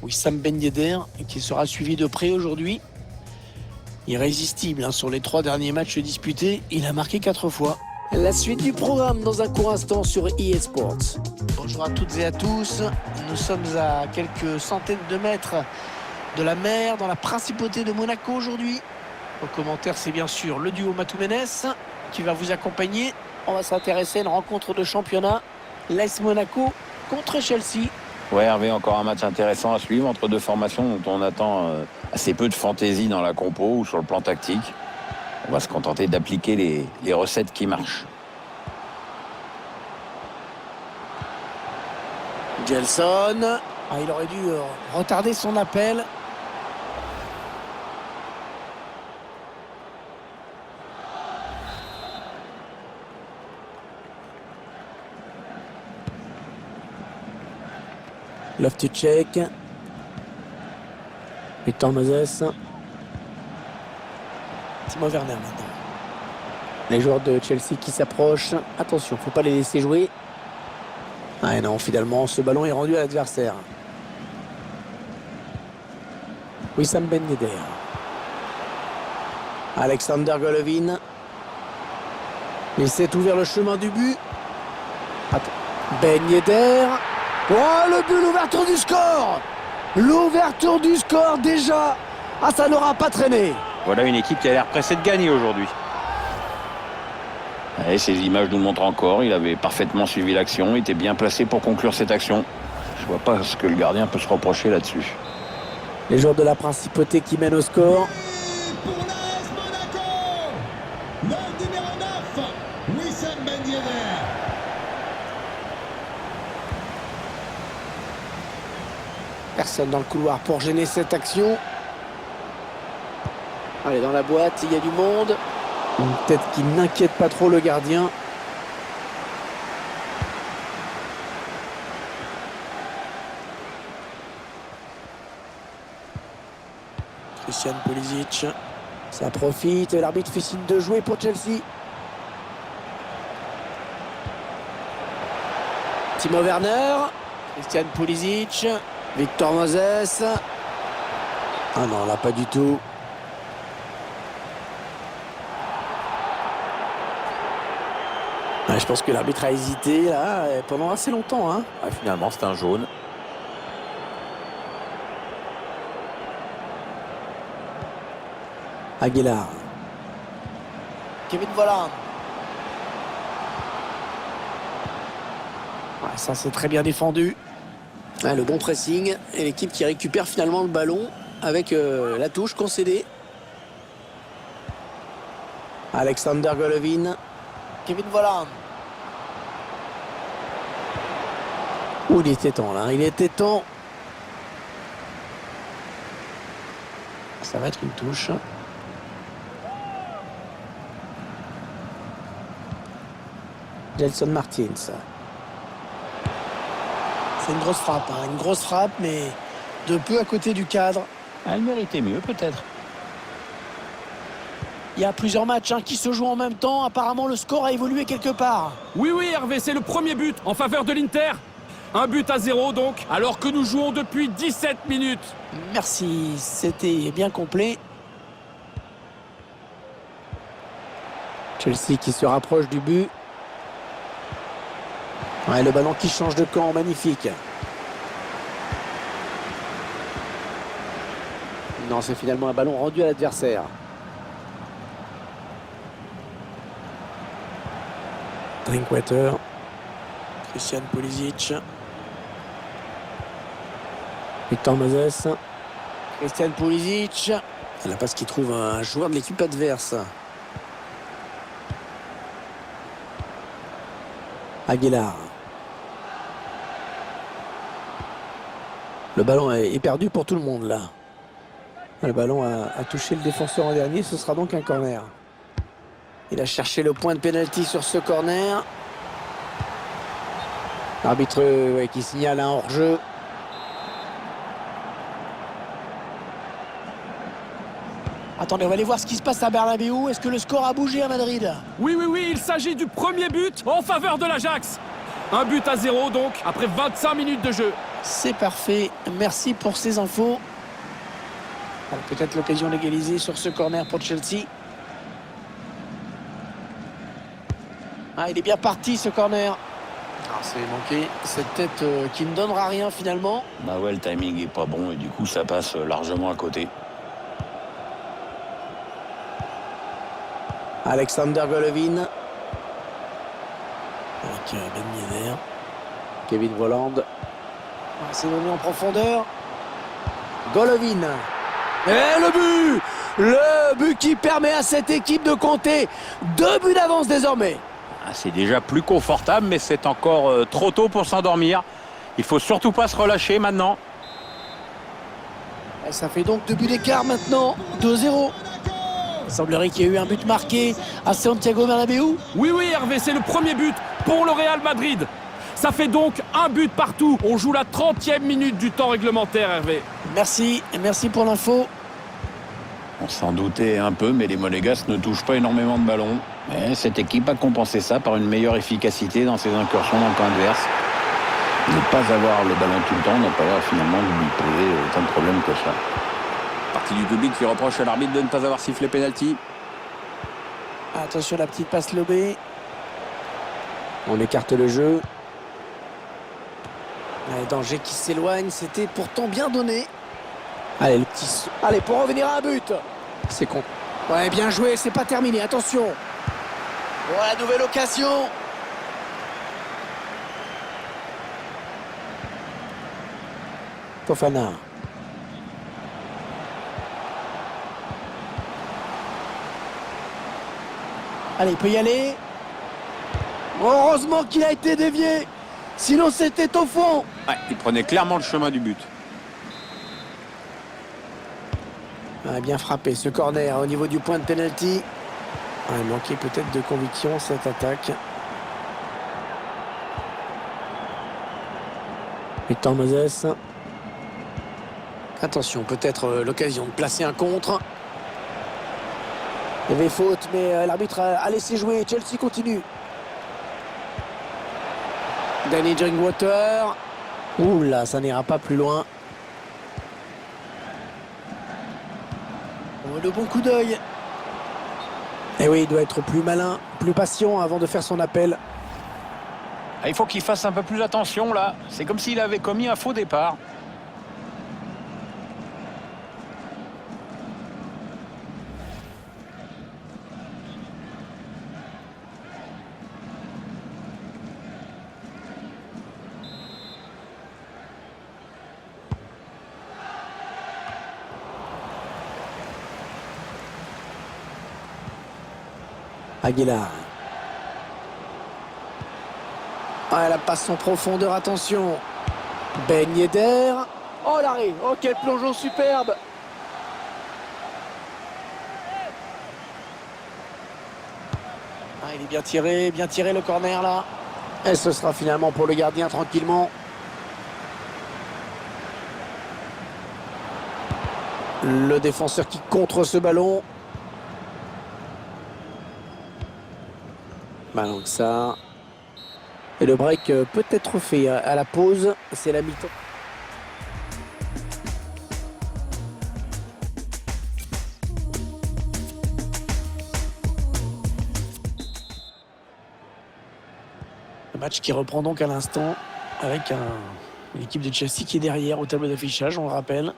Wissam Ben Yedder, qui sera suivi de près aujourd'hui. Irrésistible sur les 3 derniers matchs disputés, il a marqué 4 fois. La suite du programme dans un court instant sur EA Sports. Bonjour à toutes et à tous, nous sommes à quelques centaines de mètres de la mer, dans la principauté de Monaco aujourd'hui. Au commentaire, c'est bien sûr le duo Matou-Ménès qui va vous accompagner. On va s'intéresser à une rencontre de championnat. l'AS Monaco contre Chelsea. Ouais, Hervé, encore un match intéressant à suivre entre deux formations dont on attend assez peu de fantaisie dans la compo ou sur le plan tactique. On va se contenter d'appliquer les recettes qui marchent. Gelson. Il aurait dû retarder son appel. Loftus-Cheek. Victor Moses. Timo Werner maintenant. Les joueurs de Chelsea qui s'approchent. Attention, faut pas les laisser jouer. Ah non, finalement, ce ballon est rendu à l'adversaire. Wissam Ben Yedder. Alexander Golovin. Il s'est ouvert le chemin du but. Ben Yedder. Oh, le but, l'ouverture du score. L'ouverture du score déjà. Ah, ça n'aura pas traîné. Voilà une équipe qui a l'air pressée de gagner aujourd'hui. Et ces images nous le montrent encore. Il avait parfaitement suivi l'action, était bien placé pour conclure cette action. Je vois pas ce que le gardien peut se reprocher là-dessus. Les joueurs de la principauté qui mènent au score. Pour l'AS Monaco, le numéro 9, Wissam Ben Yedder. Personne dans le couloir pour gêner cette action. Allez, dans la boîte, il y a du monde. Une tête qui n'inquiète pas trop le gardien. Christian Pulisic. Ça profite. L'arbitre fait signe de jouer pour Chelsea. Timo Werner. Christian Pulisic. Victor Moses. Ah non, là pas du tout. Je pense que l'arbitre a hésité là pendant assez longtemps. Finalement, c'est un jaune. Aguilar. Kevin Volland. Ça c'est très bien défendu. Le bon pressing et l'équipe qui récupère finalement le ballon avec la touche concédée. Alexander Golovin. Kevin Volland. Il était temps là, il était temps. Ça va être une touche. Gelson Martins. C'est une grosse frappe, une grosse frappe, mais de peu à côté du cadre. Elle méritait mieux peut-être. Il y a plusieurs matchs qui se jouent en même temps. Apparemment, le score a évolué quelque part. Oui, Hervé, c'est le premier but en faveur de l'Inter. 1-0 donc, alors que nous jouons depuis 17 minutes. Merci, c'était bien complet. Chelsea qui se rapproche du but. Le ballon qui change de camp, magnifique. Non, c'est finalement un ballon rendu à l'adversaire. Drinkwater. Christian Pulisic. Victor Moses. Christian Pulisic. La passe qui trouve un joueur de l'équipe adverse. Aguilar. Le ballon est perdu pour tout le monde là. Le ballon a touché le défenseur en dernier. Ce sera donc un corner. Il a cherché le point de pénalty sur ce corner. L'arbitre qui signale un hors-jeu. Attendez, on va aller voir ce qui se passe à Bernabéu. Est-ce que le score a bougé à Madrid? Oui, il s'agit du premier but en faveur de l'Ajax. Un but à 0 donc, après 25 minutes de jeu. C'est parfait. Merci pour ces infos. Peut-être l'occasion d'égaliser sur ce corner pour Chelsea. Ah, il est bien parti ce corner. Ah, c'est manqué. Cette tête qui ne donnera rien finalement. Bah ouais, le timing est pas bon et du coup ça passe largement à côté. Alexander Golovin. Avec Ben Yedder. Kevin Volland. C'est donné en profondeur. Golovin. Et le but! Le but qui permet à cette équipe de compter 2 buts d'avance désormais. Ah, c'est déjà plus confortable, mais c'est encore trop tôt pour s'endormir. Il faut surtout pas se relâcher maintenant. Et ça fait donc 2 buts d'écart maintenant. 2-0. Il semblerait qu'il y ait eu un but marqué à Santiago Bernabéu. Oui, Hervé, c'est le premier but pour le Real Madrid. Ça fait donc un but partout. On joue la 30e minute du temps réglementaire, Hervé. Merci pour l'info. On s'en doutait un peu, mais les Monégasques ne touchent pas énormément de ballons. Mais cette équipe a compensé ça par une meilleure efficacité dans ses incursions dans le camp adverse. Ne pas avoir le ballon tout le temps, ne pas avoir finalement lui poser autant de problèmes que ça. Partie du public qui reproche à l'arbitre de ne pas avoir sifflé pénalty. Attention la petite passe lobée. On écarte le jeu. Un danger qui s'éloigne, c'était pourtant bien donné. Allez, le petit... Allez, pour revenir à un but. C'est con. Ouais, bien joué, c'est pas terminé, attention. Voilà, nouvelle occasion. Fofana. Allez, il peut y aller. Heureusement qu'il a été dévié. Sinon, c'était au fond. Ouais, il prenait clairement le chemin du but. Ah, bien frappé ce corner au niveau du point de pénalty. Ah, il manquait peut-être de conviction cette attaque. Victor Moses. Attention, peut-être l'occasion de placer un contre. Il y avait faute, mais l'arbitre a laissé jouer. Chelsea continue. Danny Drinkwater. Ouh là, ça n'ira pas plus loin. Oh, le bon coup d'œil. Et oui, il doit être plus malin, plus patient avant de faire son appel. Ah, il faut qu'il fasse un peu plus attention là. C'est comme s'il avait commis un faux départ. Aguilar. Ah, la passe en profondeur, attention. Ben Yedder. Oh, l'arrêt. Oh, quel plongeon superbe. Ah, il est bien tiré le corner là. Et ce sera finalement pour le gardien tranquillement. Le défenseur qui contre ce ballon. Donc ça. Et le break peut être fait à la pause. C'est la mi-temps. Le match qui reprend donc à l'instant avec une équipe de Chelsea qui est derrière au tableau d'affichage, on le rappelle.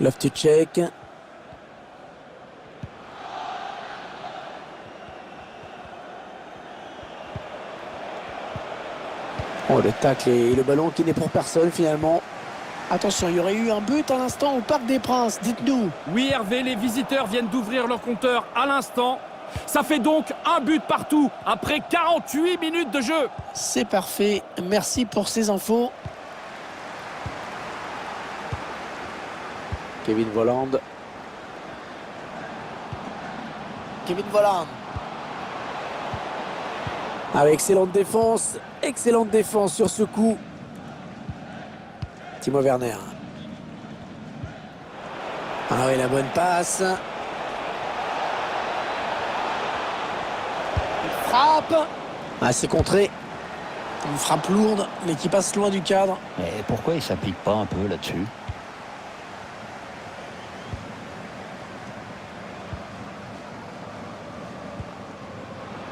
Loftus-Cheek. Oh, le tacle et le ballon qui n'est pour personne finalement. Attention, il y aurait eu un but à l'instant au Parc des Princes, dites-nous. Oui, Hervé, les visiteurs viennent d'ouvrir leur compteur à l'instant. Ça fait donc un but partout après 48 minutes de jeu. C'est parfait, merci pour ces infos. Kevin Volland. Kevin Volland. Avec excellente défense sur ce coup. Timo Werner. Ah oui, la bonne passe. Il frappe. Ah, c'est contré. Une frappe lourde, mais qui passe loin du cadre. Et pourquoi il s'applique pas un peu là-dessus?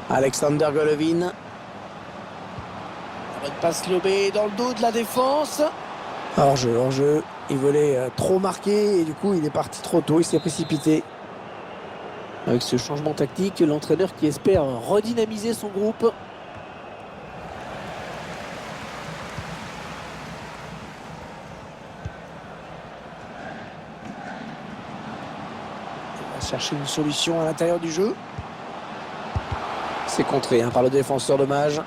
Alexander Golovin. La bonne passe lobée dans le dos de la défense. Hors-jeu. Il voulait trop marquer et du coup il est parti trop tôt, il s'est précipité. Avec ce changement tactique, l'entraîneur qui espère redynamiser son groupe. Il va chercher une solution à l'intérieur du jeu. C'est contré par le défenseur dommage.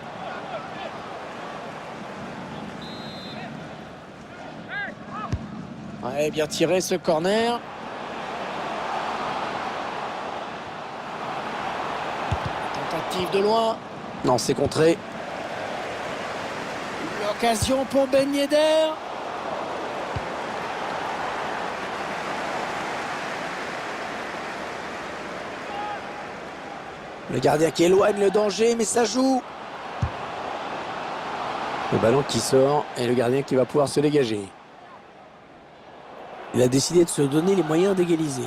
Ouais, bien tiré ce corner. Tentative de loin. Non, c'est contré. L'occasion pour Ben Yedder. Le gardien qui éloigne le danger, mais ça joue. Le ballon qui sort et le gardien qui va pouvoir se dégager. Il a décidé de se donner les moyens d'égaliser.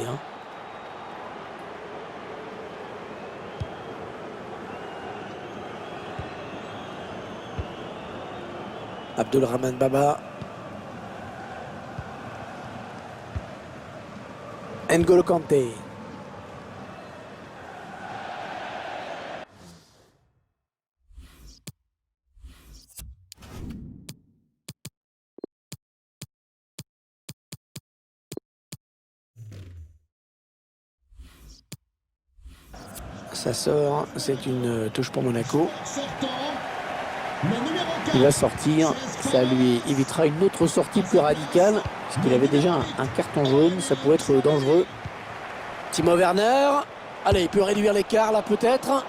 Abdelrahman Baba. N'Golo Kanté. Ça sort, c'est une touche pour Monaco. Il va sortir, ça lui évitera une autre sortie plus radicale, parce qu'il avait déjà un carton jaune, ça pourrait être dangereux. Timo Werner, allez, il peut réduire l'écart là peut-être.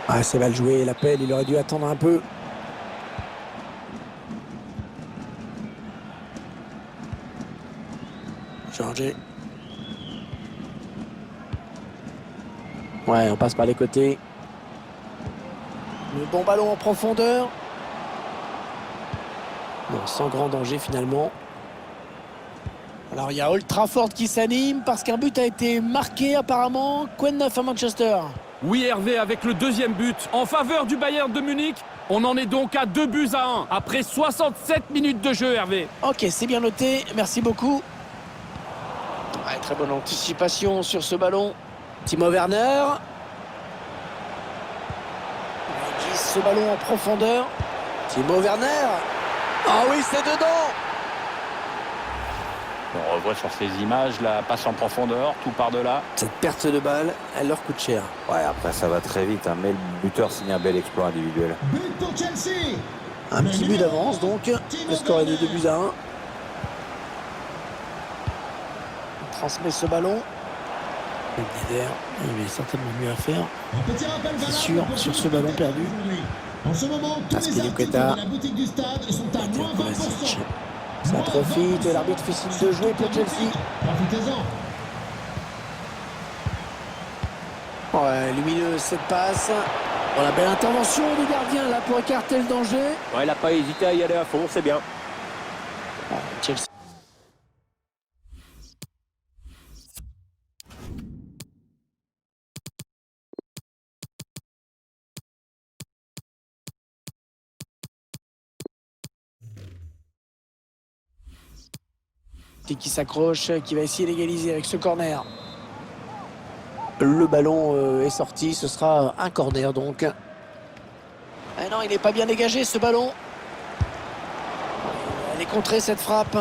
Ah, c'est mal joué, l'appel, il aurait dû attendre un peu. Changé. Ouais, on passe par les côtés. Le bon ballon en profondeur. Bon, sans grand danger finalement. Alors il y a Old Trafford qui s'anime parce qu'un but a été marqué apparemment. Quoi de neuf à Manchester? Oui, Hervé, avec le deuxième but en faveur du Bayern de Munich. On en est donc à 2-1 après 67 minutes de jeu, Hervé. Ok, c'est bien noté. Merci beaucoup. Ouais, très bonne anticipation sur ce ballon. Timo Werner. Il glisse ce ballon en profondeur. Timo Werner. Ah oui, c'est dedans. On revoit sur ces images la passe en profondeur, tout par-delà. Cette perte de balle, elle leur coûte cher. Ouais, après ça va très vite, mais le buteur signe un bel exploit individuel. But pour Chelsea. Un petit but d'avance donc. Le score est de 2-1. On transmet ce ballon. Il avait certainement mieux à faire. Un petit rappel C'est valable sûr, pour sur tous ce les ballon spectateurs perdu. aujourd'hui. En ce moment, tous les Azpilicueta. articles de la boutique du stade sont à Mateo moins Kovacic. 20%. Ça profite et l'arbitre fait signe de jouer pour Chelsea. Profitez-en. Ouais, lumineuse cette passe. Oh, la belle intervention du gardien là pour écarter le danger. Ouais, il n'a pas hésité à y aller à fond, c'est bien. Chelsea. Qui s'accroche, qui va essayer d'égaliser avec ce corner. Le ballon est sorti, ce sera un corner donc. Ah non, il n'est pas bien dégagé ce ballon. Elle est contrée cette frappe.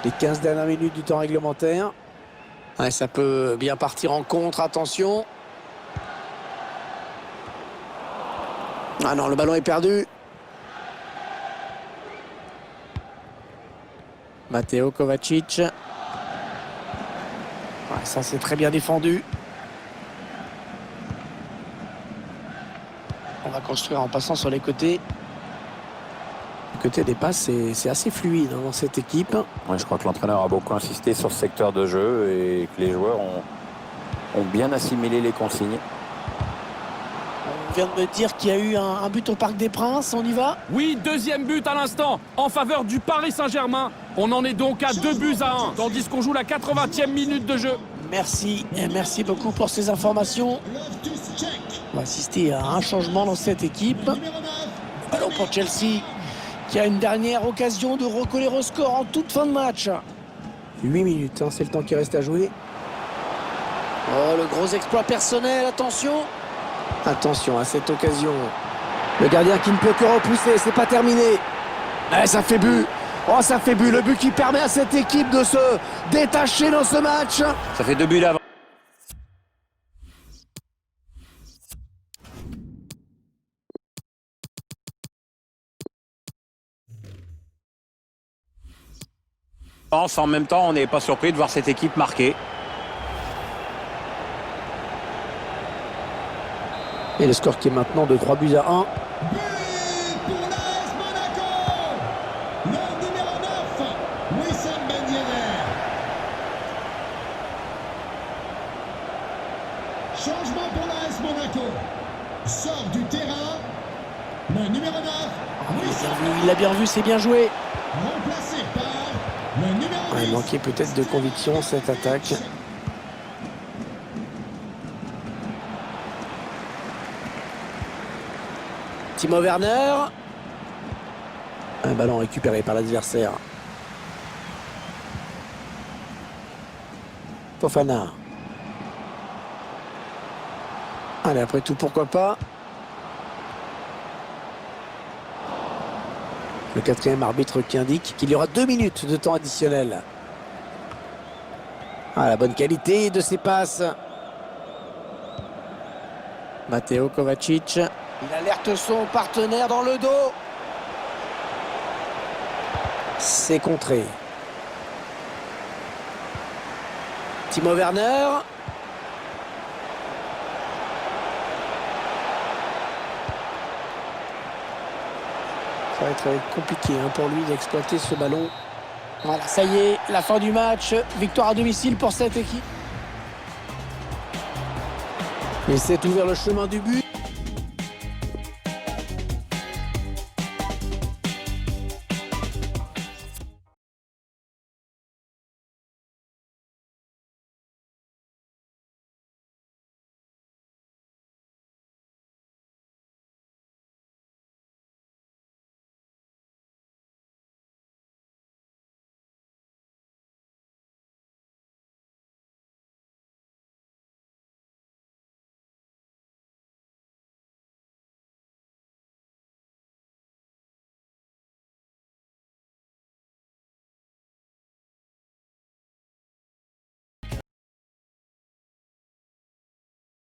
Les 15 dernières minutes du temps réglementaire. Ouais, ça peut bien partir en contre, attention. Ah non, le ballon est perdu. Mateo Kovacic. Ouais, ça c'est très bien défendu. On va construire en passant sur les côtés. côté des passes, c'est assez fluide dans cette équipe. Ouais, je crois que l'entraîneur a beaucoup insisté sur ce secteur de jeu et que les joueurs ont bien assimilé les consignes. On vient de me dire qu'il y a eu un but au Parc des Princes, on y va? Oui, deuxième but à l'instant, en faveur du Paris Saint-Germain. On en est donc à 2-1, tandis qu'on joue la 80e minute de jeu. Merci, et merci beaucoup pour ces informations. Loftus-Cheek. On va assister à un changement dans cette équipe. Numéro 9. Ballon pour Chelsea, qui a une dernière occasion de recoller au score en toute fin de match. 8 minutes, hein, c'est le temps qui reste à jouer. Oh, le gros exploit personnel, attention. Attention à cette occasion. Le gardien qui ne peut que repousser, c'est pas terminé. Eh, ça fait but. Oh, ça fait but. Le but qui permet à cette équipe de se détacher dans ce match. Ça fait 2 buts d'avance. En même temps, on n'est pas surpris de voir cette équipe marquer. Et le score qui est maintenant de 3-1. But pour l'AS Monaco. Le numéro 9, Wissam Ben Yedder. Changement pour l'AS Monaco. Sort du terrain. Le numéro 9, Wissam Il l'a bien vu, c'est bien joué. remplacé par le numéro 10. Il manquait peut-être de conviction cette attaque. Timo Werner. Un ballon récupéré par l'adversaire. Fofana. Allez, après tout, pourquoi pas. Le quatrième arbitre qui indique qu'il y aura 2 minutes de temps additionnel. Ah, la bonne qualité de ses passes. Matteo Kovacic. Il alerte son partenaire dans le dos. C'est contré. Timo Werner. Ça va être compliqué pour lui d'exploiter ce ballon. Voilà, ça y est, la fin du match. Victoire à domicile pour cette équipe. Il s'est ouvert le chemin du but.